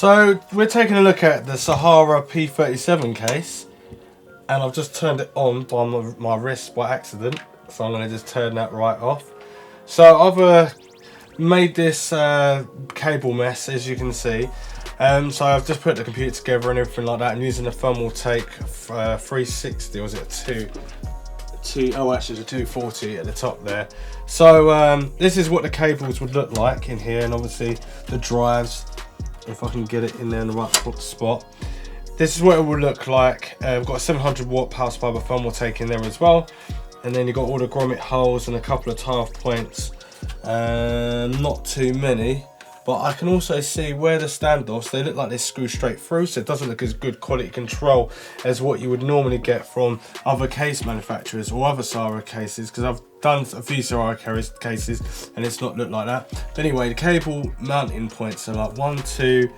So we're taking a look at the SAHARA P37 case, and I've just turned it on by my wrist by accident, so I'm going to just turn that right off. So I've made this cable mess, as you can see. So I've just put the computer together and everything like that. I'm using the Thermaltake 360, or was it oh actually it's a 240 at the top there. So this is what the cables would look like in here, and obviously the drives, if I can get it in there in the right spot. This is what it would look like. We've got a 700 watt power supply by Thermaltake in there as well, and then you've got all the grommet holes and a couple of tie-off points. Not too many, but I can also see where the standoffs, they look like they screw straight through, so it doesn't look as good quality control as what you would normally get from other case manufacturers or other SAHARA cases, because I've done a few SAHARA cases and it's not looked like that. But anyway, the cable mounting points are like 1, 2,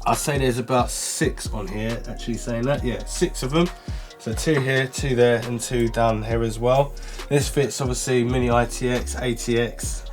I'd say there's about 6 on here, actually saying that, yeah, 6 of them. So 2 here, 2 there, and 2 down here as well. This fits obviously mini ITX, ATX,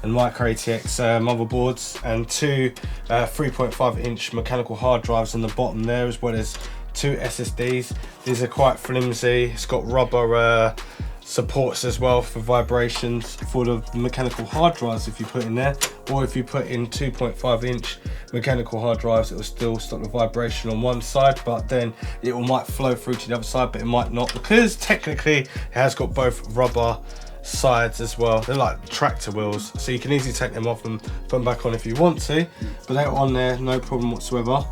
and micro ATX motherboards, and 2 3.5 inch mechanical hard drives on the bottom there, as well as 2 SSDs. These are quite flimsy. It's got rubber supports as well for vibrations for the mechanical hard drives if you put in there, or if you put in 2.5 inch mechanical hard drives, it will still stop the vibration on one side, but then it might flow through to the other side, but it might not, because technically it has got both rubber sides as well. They're like tractor wheels, so you can easily take them off and put them back on if you want to, but they're on there, no problem whatsoever.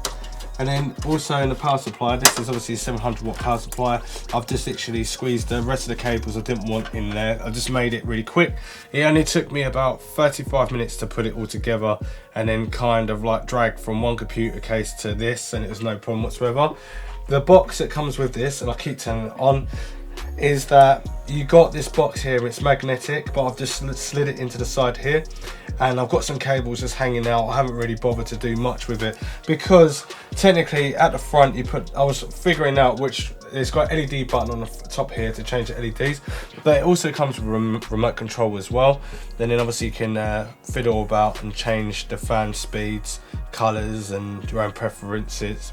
And then also in the power supply, this is obviously a 700 watt power supply. I've just literally squeezed the rest of the cables I didn't want in there. I just made it really quick. It only took me about 35 minutes to put it all together, and then kind of like drag from one computer case to this, and it was no problem whatsoever. The box that comes with this, and I keep turning it on, is that you got this box here, it's magnetic, but I've just slid it into the side here, and I've got some cables just hanging out. I haven't really bothered to do much with it, because technically at the front I was figuring out which, it's got an LED button on the top here to change the LEDs, but it also comes with remote control as well. Then obviously you can fiddle about and change the fan speeds, colours, and your own preferences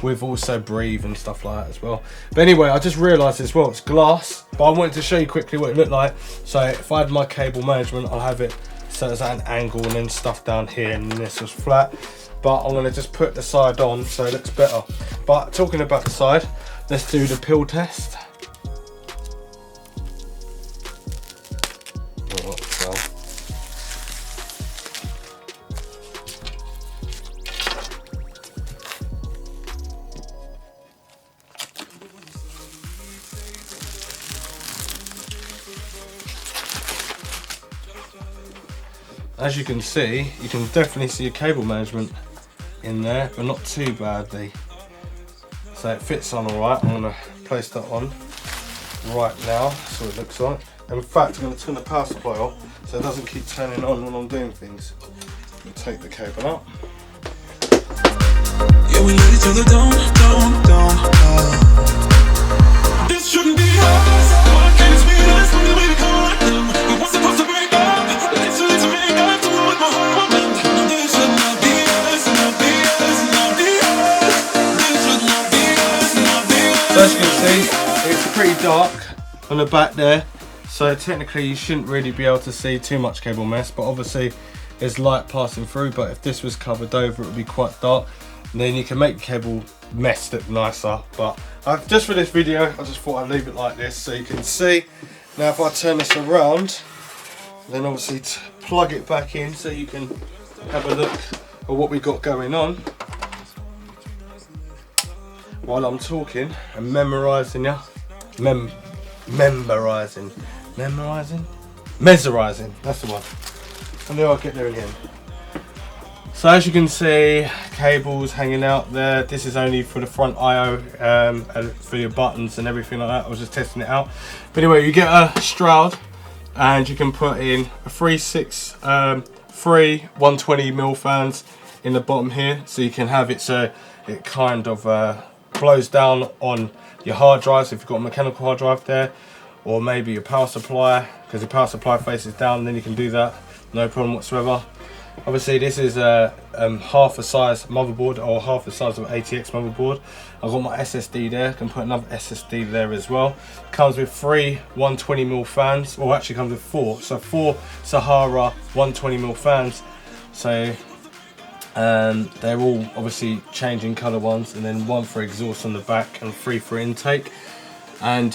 with also breathe and stuff like that as well. But anyway, I just realised as well it's glass, but I wanted to show you quickly what it looked like. So if I had my cable management, I'll have it so it's at an angle, and then stuff down here, and this was flat. But I'm going to just put the side on so it looks better. But talking about the side, let's do the pill test. As you can see, you can definitely see a cable management in there, but not too badly. So it fits on alright. I'm going to place that on right now, that's what it looks like. In fact, I'm going to turn the power supply off so it doesn't keep turning on when I'm doing things. We'll take the cable out. Yeah, we let each other down. This shouldn't be us. Why can't it be us? The way we call them. We weren't supposed to break up. Let's make up to what my heart wanted. No, this should not be us. Not be us. Not be us. This should not be us. Not be us. So as you can see, it's pretty dark on the back there. So technically you shouldn't really be able to see too much cable mess, but obviously there's light passing through. But if this was covered over, it would be quite dark. And then you can make the cable mess look nicer. But just for this video, I just thought I'd leave it like this so you can see. Now if I turn this around, then obviously plug it back in so you can have a look at what we got going on while I'm talking and memorising you. Memorising, that's the one. I knew I'd get there in the end. So as you can see, cables hanging out there. This is only for the front I/O for your buttons and everything like that. I was just testing it out. But anyway, you get a Stroud, and you can put in a 3 120mm fans in the bottom here, so you can have it so it kind of blows down on your hard drives if you've got a mechanical hard drive there, or maybe your power supply, because your power supply faces down, then you can do that, no problem whatsoever. Obviously this is a half the size motherboard, or half the size of an ATX motherboard. I've got my SSD there, can put another SSD there as well. Comes with 3 120mm fans, or actually comes with 4. So 4 Sahara 120mm fans. So they're all obviously changing colour ones, and then 1 for exhaust on the back and 3 for intake. And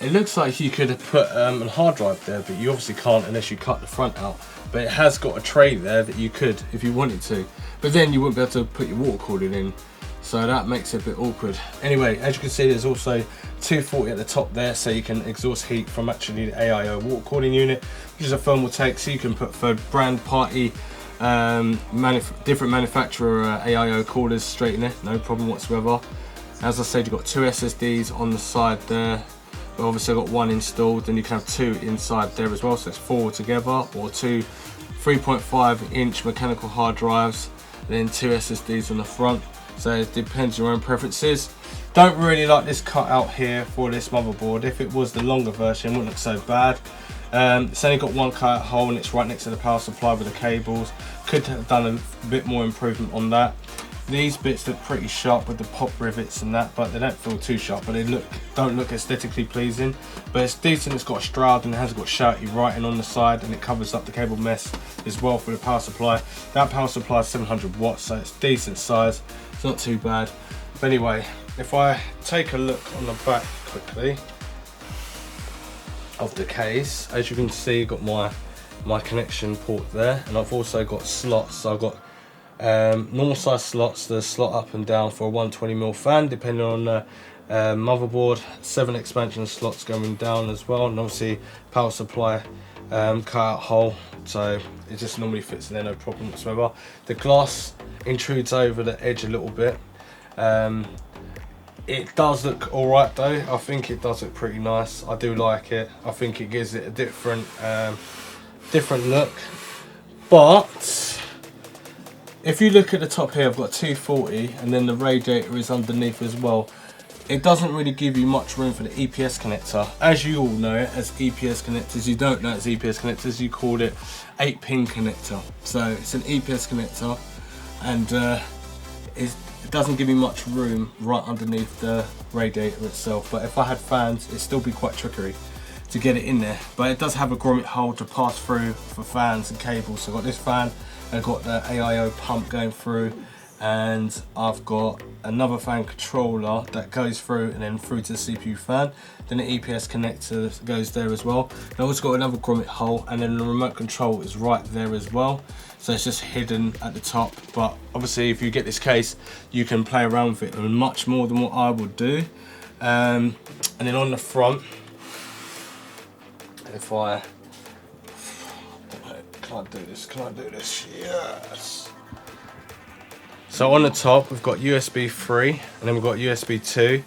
it looks like you could have put a hard drive there, but you obviously can't unless you cut the front out. But it has got a tray there that you could if you wanted to, but then you wouldn't be able to put your water cooling in, so that makes it a bit awkward. Anyway, as you can see, there's also 240 at the top there, so you can exhaust heat from actually the AIO water cooling unit, which is a thermal take, so you can put for brand party different manufacturer AIO coolers straight in there, no problem whatsoever. As I said, you've got 2 SSDs on the side there. But obviously I've got 1 installed, and you can have 2 inside there as well, so it's 4 together, or 2 3.5-inch mechanical hard drives, and then 2 SSDs on the front. So it depends on your own preferences. Don't really like this cutout here for this motherboard. If it was the longer version, it wouldn't look so bad. It's only got 1 cutout hole, and it's right next to the power supply with the cables. Could have done a bit more improvement on that. These bits look pretty sharp with the pop rivets and that, but they don't feel too sharp, but they don't look aesthetically pleasing. But it's decent. It's got a Stroud, and it has got shouty writing on the side, and it covers up the cable mess as well for the power supply. That power supply is 700 watts, so it's decent size. It's not too bad. But anyway, if I take a look on the back quickly of the case, as you can see, you've got my connection port there, and I've also got slots. So I've got normal size slots, the slot up and down for a 120mm fan depending on the motherboard, 7 expansion slots going down as well, and obviously power supply cut out hole, so it just normally fits in there, no problem whatsoever. The glass intrudes over the edge a little bit. It does look alright though. I think it does look pretty nice. I do like it. I think it gives it a different look. But if you look at the top here, I've got 240, and then the radiator is underneath as well. It doesn't really give you much room for the EPS connector. As you all know it as EPS connectors, you don't know it's EPS connectors, you call it 8-pin connector. So it's an EPS connector, and it doesn't give you much room right underneath the radiator itself. But if I had fans, it'd still be quite trickery to get it in there. But it does have a grommet hole to pass through for fans and cables. So I've got this fan, I've got the AIO pump going through, and I've got another fan controller that goes through and then through to the CPU fan. Then the EPS connector goes there as well. And I've also got another grommet hole, and then the remote control is right there as well. So it's just hidden at the top. But obviously if you get this case, you can play around with it much more than what I would do. And then on the front, if I can't do this, yes. So on the top we've got USB 3, and then we've got USB 2, and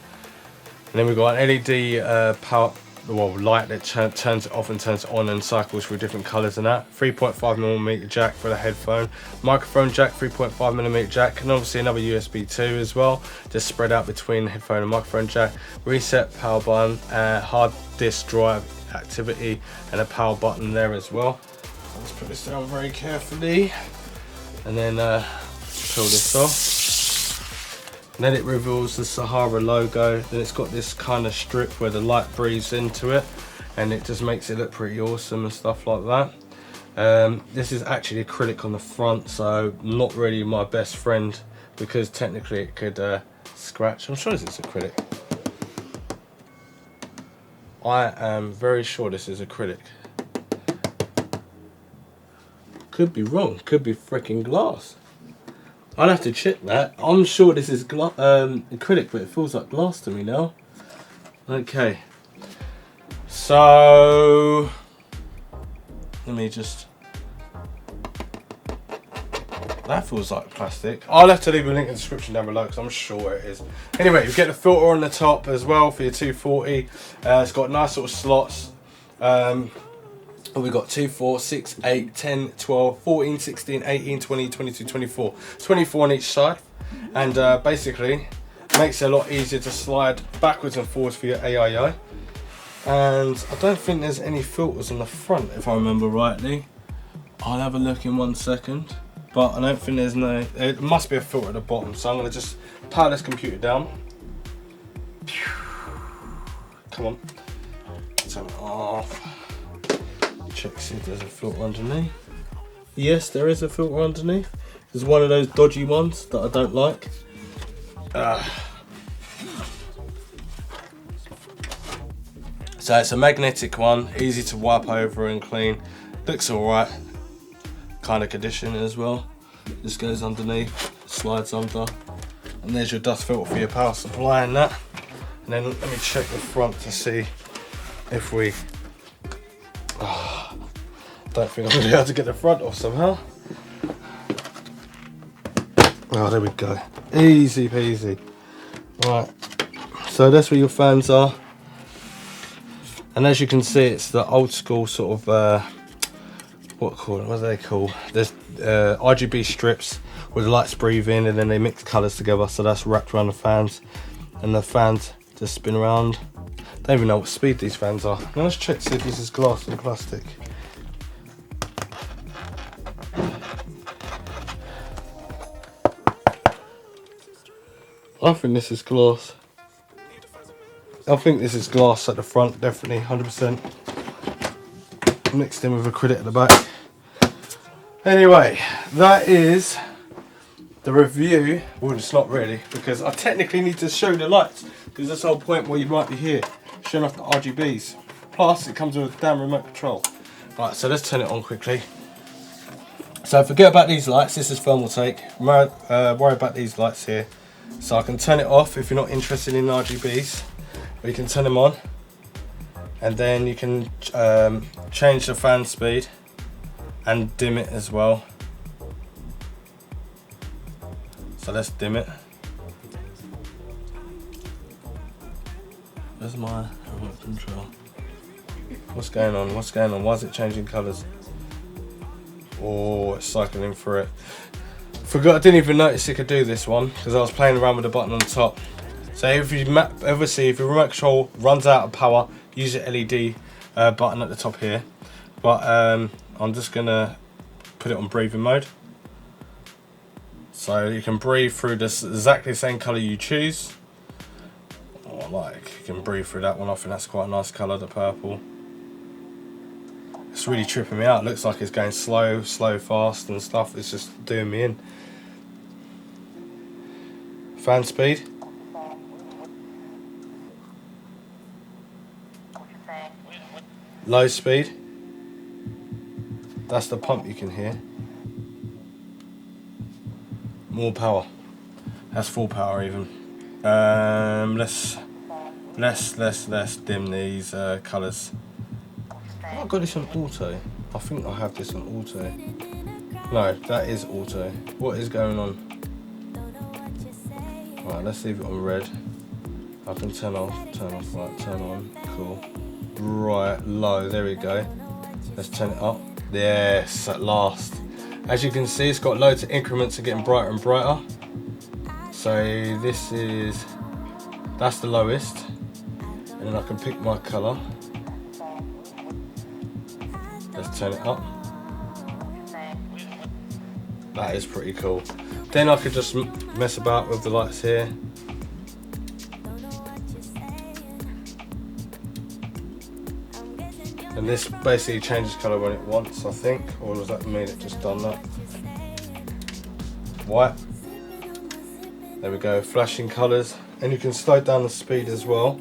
then we've got an LED power light that turns it off and turns it on and cycles through different colours and that. 3.5mm jack for the headphone, microphone jack, 3.5mm jack, and obviously another USB 2 as well, just spread out between the headphone and microphone jack. Reset power button, hard disk drive activity, and a power button there as well. Let's put this down very carefully, and then peel this off. And then it reveals the Sahara logo. Then it's got this kind of strip where the light breathes into it, and it just makes it look pretty awesome and stuff like that. This is actually acrylic on the front, so not really my best friend, because technically it could scratch. I'm sure this is acrylic. I am very sure this is acrylic. Could be wrong, could be freaking glass. I'll have to check that. I'm sure this is acrylic, but it feels like glass to me now. Okay, so let me just, that feels like plastic. I'll have to leave a link in the description down below because I'm sure it is. Anyway, you get the filter on the top as well for your 240. It's got nice little slots. We've got 2, 4, 6, 8, 10, 12, 14, 16, 18, 20, 22, 24. 24 on each side. And basically makes it a lot easier to slide backwards and forwards for your AIO. And I don't think there's any filters on the front, if I remember rightly. I'll have a look in 1 second, but I don't think there's no, it must be a filter at the bottom, so I'm going to just power this computer down. Come on, turn it off. Check, see if there's a filter underneath. Yes, there is a filter underneath. It's one of those dodgy ones that I don't like. So it's a magnetic one, easy to wipe over and clean. Looks alright, kind of condition as well. This goes underneath, slides under, and there's your dust filter for your power supply and that. And then let me check the front to see if we, don't think I'm going to be able to get the front off somehow. Oh, there we go, easy peasy. Right, so that's where your fans are. And as you can see, it's the old school sort of, what are they called? There's RGB strips where the lights breathe in and then they mix colours together, so that's wrapped around the fans. And the fans just spin around. Don't even know what speed these fans are. Now let's check to see if this is glass or plastic. I think this is glass. I think this is glass at the front, definitely, 100%. Mixed in with acrylic at the back. Anyway, that is the review. Well, it's not really, because I technically need to show the lights, because that's the whole point where you might be here, showing off the RGBs. Plus, it comes with a damn remote control. Right, so let's turn it on quickly. So forget about these lights, this is thermal take. Worry about these lights here. So I can turn it off if you're not interested in RGBs. But you can turn them on, and then you can change the fan speed and dim it as well. So let's dim it. Where's my remote control? What's going on? What's going on? Why is it changing colours? Oh, it's cycling through it. Forgot, I didn't even notice it could do this one because I was playing around with the button on the top. So if you obviously if your remote control runs out of power, use the LED button at the top here. But I'm just gonna put it on breathing mode, so you can breathe through this exactly the same colour you choose. Oh, like you can breathe through that one. I think that's quite a nice colour, the purple. It's really tripping me out. It looks like it's going slow, fast and stuff. It's just doing me in. Fan speed. Low speed. That's the pump you can hear. More power. That's full power even. Let's dim these colours. Oh, I've got this on auto. I think I have this on auto. No, that is auto. What is going on? Right, let's leave it on red. I can turn off, right, turn on, cool. Right, low, there we go. Let's turn it up. Yes, at last. As you can see, it's got loads of increments of getting brighter and brighter. So that's the lowest. And then I can pick my colour. Let's turn it up. That is pretty cool. Then I could just mess about with the lights here. And this basically changes colour when it wants, I think. Or does that mean it just done that? White. There we go, flashing colours. And you can slow down the speed as well,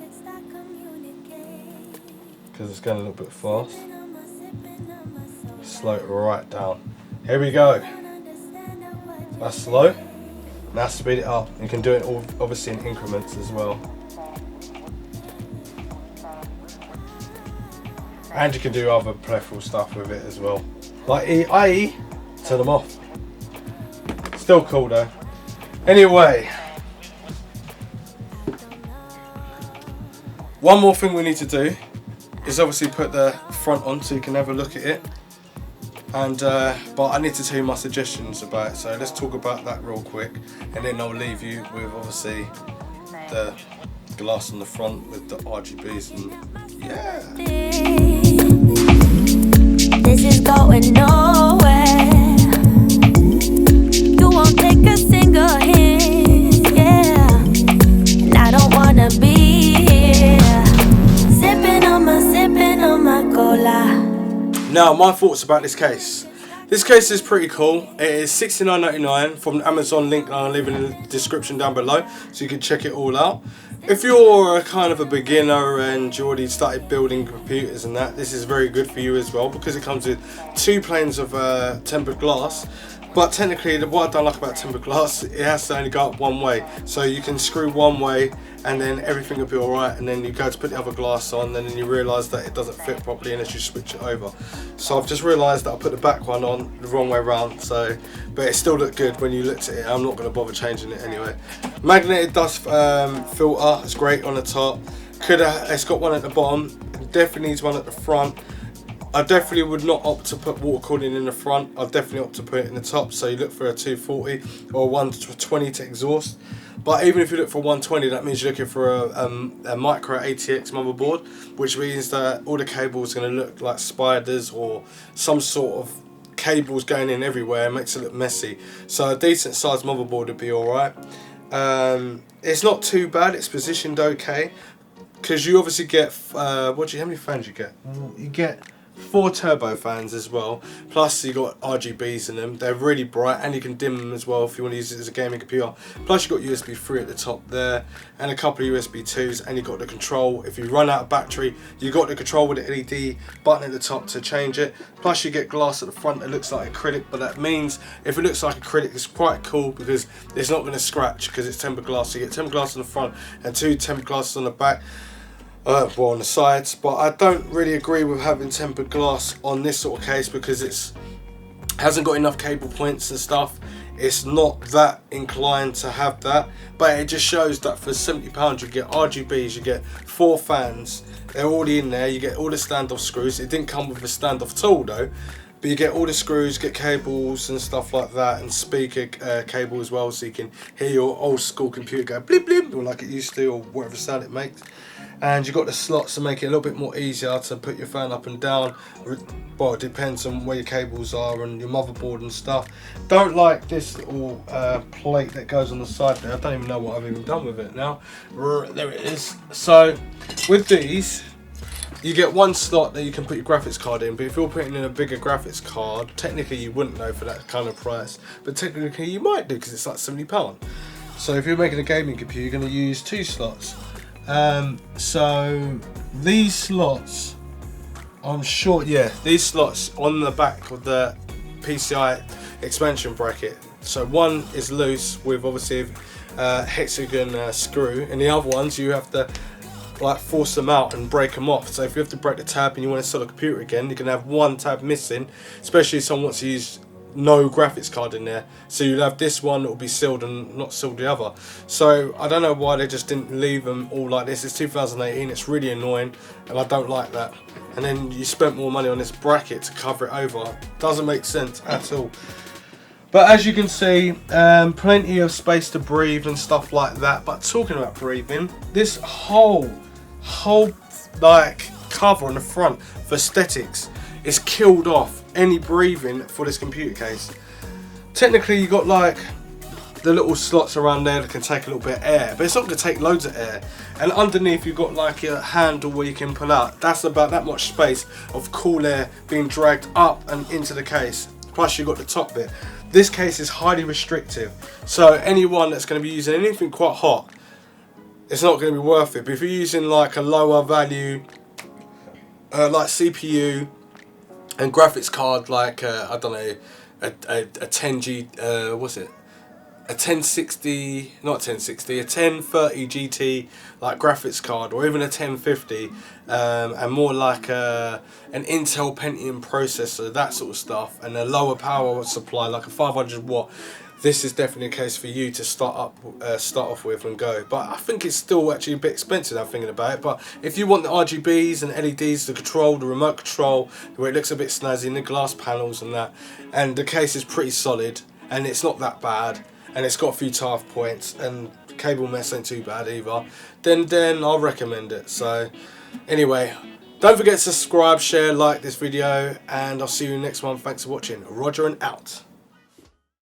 because it's going a little bit fast. Slow it right down. Here we go. That's slow. Now speed it up. You can do it all, obviously in increments as well. And you can do other peripheral stuff with it as well. Like IE, turn them off. Still cool though. Anyway, one more thing we need to do is obviously put the front on so you can have a look at it. And but I need to tell you my suggestions about it. So let's talk about that real quick, and then I'll leave you with obviously the glass on the front with the RGBs and yeah. This is going nowhere. Now, my thoughts about this case. This case is pretty cool. It is $69.99 from the Amazon link I'll leave in the description down below, so you can check it all out. If you're a kind of a beginner and you already started building computers and that, this is very good for you as well, because it comes with 2 planes of tempered glass. But technically, what I don't like about tempered glass, it has to only go up one way. So you can screw one way and then everything will be alright, and then you go to put the other glass on and then you realise that it doesn't fit properly unless you switch it over. So I've just realised that I put the back one on the wrong way around, so, but it still looked good when you looked at it. I'm not going to bother changing it anyway. Magnetic dust filter, it's great on the top. It's got one at the bottom, it definitely needs one at the front. I definitely would not opt to put water cooling in the front. I'd definitely opt to put it in the top. So you look for a 240 or 120 to exhaust. But even if you look for 120, that means you're looking for a micro ATX motherboard, which means that all the cables are going to look like spiders or some sort of cables going in everywhere. It makes it look messy. So a decent sized motherboard would be alright. It's not too bad. It's positioned okay, because you obviously get how many fans you get? You get 4 turbo fans as well, plus you got RGBs in them. They're really bright, and you can dim them as well if you want to use it as a gaming computer. Plus you got USB 3 at the top there, and a couple of USB 2s, and you got the control. If you run out of battery, you got the control with the LED button at the top to change it. Plus you get glass at the front that looks like acrylic, but that means if it looks like acrylic, it's quite cool because it's not going to scratch because it's tempered glass. So you get tempered glass on the front and 2 tempered glasses on the back. Well, on the sides, but I don't really agree with having tempered glass on this sort of case because it's hasn't got enough cable points and stuff. It's not that inclined to have that, but it just shows that for £70 you get RGBs, you get 4 fans, they're already in there, you get all the standoff screws. It didn't come with a standoff tool though, but you get all the screws, get cables and stuff like that, and speaker cable as well, so you can hear your old school computer go blip blip, or like it used to, or whatever sound it makes. And you've got the slots to make it a little bit more easier to put your fan up and down. Well, it depends on where your cables are and your motherboard and stuff. Don't like this little plate that goes on the side there. I don't even know what I've even done with it now. There it is. So with these, you get 1 slot that you can put your graphics card in, but if you're putting in a bigger graphics card, technically you wouldn't know for that kind of price, but technically you might do because it's like £70. So if you're making a gaming computer, you're going to use 2 slots. So these slots, I'm sure, yeah, these slots on the back of the PCI expansion bracket. So one is loose with obviously a hexagon screw, and the other ones you have to like force them out and break them off. So if you have to break the tab and you want to install a computer again, you can have 1 tab missing, especially if someone wants to use no graphics card in there. So you'll have this one that will be sealed and not sealed the other. So I don't know why they just didn't leave them all like this. It's 2018, it's really annoying, and I don't like that. And then you spent more money on this bracket to cover it over. Doesn't make sense at all. But as you can see, plenty of space to breathe and stuff like that. But talking about breathing, this whole like cover on the front for aesthetics is killed off any breathing for this computer case. Technically you got like the little slots around there that can take a little bit of air, but it's not going to take loads of air. And underneath you've got like a handle where you can pull out. That's about that much space of cool air being dragged up and into the case. Plus you've got the top bit. This case is highly restrictive, so anyone that's going to be using anything quite hot, it's not going to be worth it. But if you're using like a lower value like CPU and graphics card, like I don't know, a 10G, what's it? A 1060, not 1060, a 1030 GT like graphics card, or even a 1050, and more like an Intel Pentium processor, that sort of stuff, and a lower power supply like a 500 watt. This is definitely a case for you to start off with and go. But I think it's still actually a bit expensive, I'm thinking about it. But if you want the RGBs and LEDs, the control, the remote control, where it looks a bit snazzy, and the glass panels and that, and the case is pretty solid, and it's not that bad, and it's got a few TAF points, and cable mess ain't too bad either, then I'll recommend it. So anyway, don't forget to subscribe, share, like this video, and I'll see you in the next one. Thanks for watching. Roger and out.